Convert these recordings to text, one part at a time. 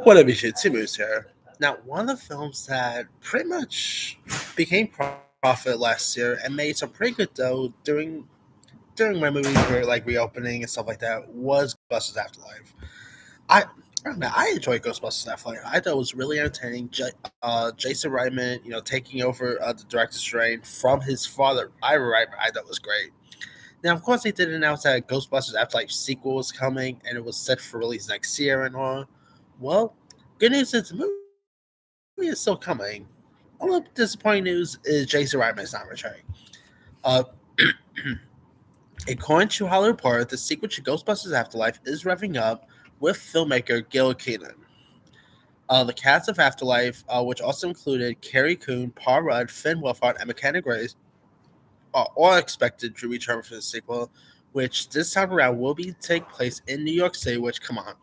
Whatever you should, Timu's here. Now, one of the films that pretty much became profit last year and made some pretty good dough during my movies were like reopening and stuff like that was Ghostbusters Afterlife. I I don't know, I enjoyed Ghostbusters Afterlife. I thought it was really entertaining. Jason Reitman, taking over the director's reign from his father, Ira Reitman, I thought was great. Now, of course, they did announce that Ghostbusters Afterlife sequel was coming, and it was set for release next year and all. Well, good news is the movie is still coming. Only disappointing news is Jason Reitman is not returning. Uh, According to Hollywood Reporter, the sequel to Ghostbusters Afterlife is revving up with filmmaker Gil Kenan. The cast of Afterlife, which also included Carrie Coon, Paul Rudd, Finn Wolfhard, and McKenna Grace, are all expected to return for the sequel, which this time around will be take place in New York City. Which, come on,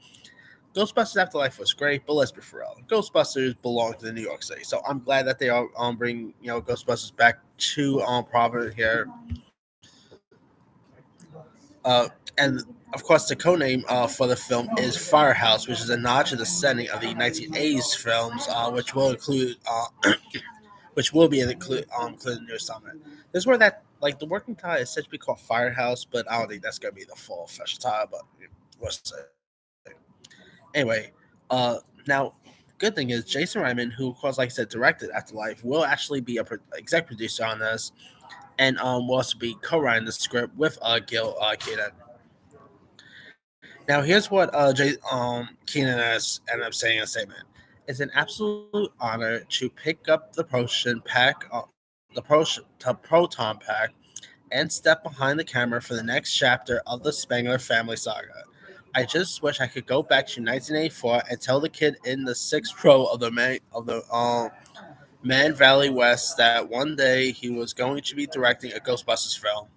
Ghostbusters Afterlife was great, but let's be for real, Ghostbusters belongs to New York City. So I'm glad that they are bring Ghostbusters back to Providence here. And of course, the code name for the film is Firehouse, which is a nod to the setting of the 1980s films, which will be included in the new summit. This is where that like the working title is said to be called Firehouse, but I don't think that's gonna be the full official title. But we'll see. Anyway, now good thing is Jason Reitman, who of course, like I said, directed Afterlife, will actually be a exec producer on this, and will also be co-writing the script with Gil Kenan. Now, here's what Keenan has ended up saying in a statement. It's an absolute honor to pick up the proton pack, and step behind the camera for the next chapter of the Spangler family saga. I just wish I could go back to 1984 and tell the kid in the sixth row of Man Valley West that one day he was going to be directing a Ghostbusters film.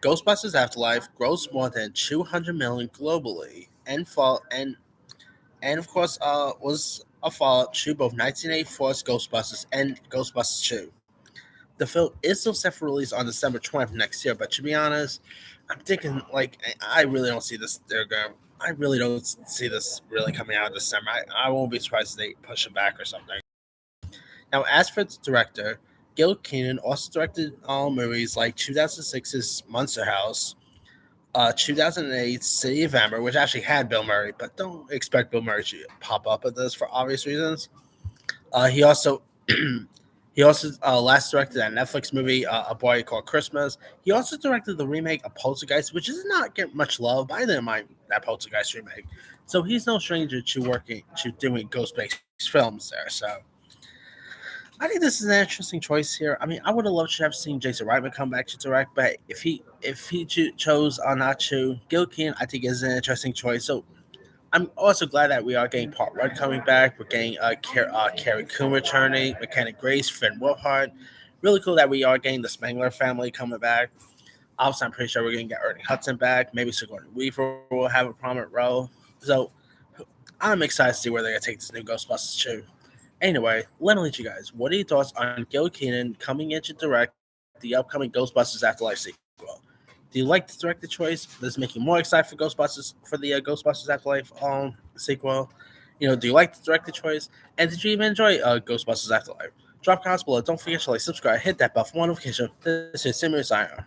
Ghostbusters Afterlife grossed more than 200 million globally, and of course was a follow-up to both 1984's Ghostbusters and Ghostbusters 2. The film is still set for release on December 20th next year, but to be honest, I'm thinking like I really don't see this. I really don't see this really coming out in December. I won't be surprised if they push it back or something. Now, as for its director, Gil Kenan also directed movies like 2006's Monster House, 2008's City of Amber, which actually had Bill Murray, but don't expect Bill Murray to pop up at this for obvious reasons. He also he also last directed that Netflix movie, A Boy Called Christmas. He also directed the remake of Poltergeist, which does not get much love, but I didn't mind that Poltergeist remake. So he's no stranger to doing ghost-based films there. So I think this is an interesting choice here. I mean, I would have loved to have seen Jason Reitman come back to direct, but if he chose not to, Gil Keane, I think is an interesting choice. So I'm also glad that we are getting Part Rudd coming back. We're getting Carrie Coon returning, Mechanic Grace, Finn Wolfhard. Really cool that we are getting the Spangler family coming back. Obviously, I'm pretty sure we're going to get Ernie Hudson back. Maybe Sigourney Weaver will have a prominent role. So I'm excited to see where they're going to take this new Ghostbusters too. Anyway, let me let you guys. What are your thoughts on Gil Kenan coming in to direct the upcoming Ghostbusters Afterlife sequel? Do you like the director choice? Does it make you more excited for the Ghostbusters Afterlife sequel? Do you like the director choice? And did you even enjoy Ghostbusters Afterlife? Drop comments below. Don't forget to like, subscribe, hit that bell for more notification. This is Simon Signer.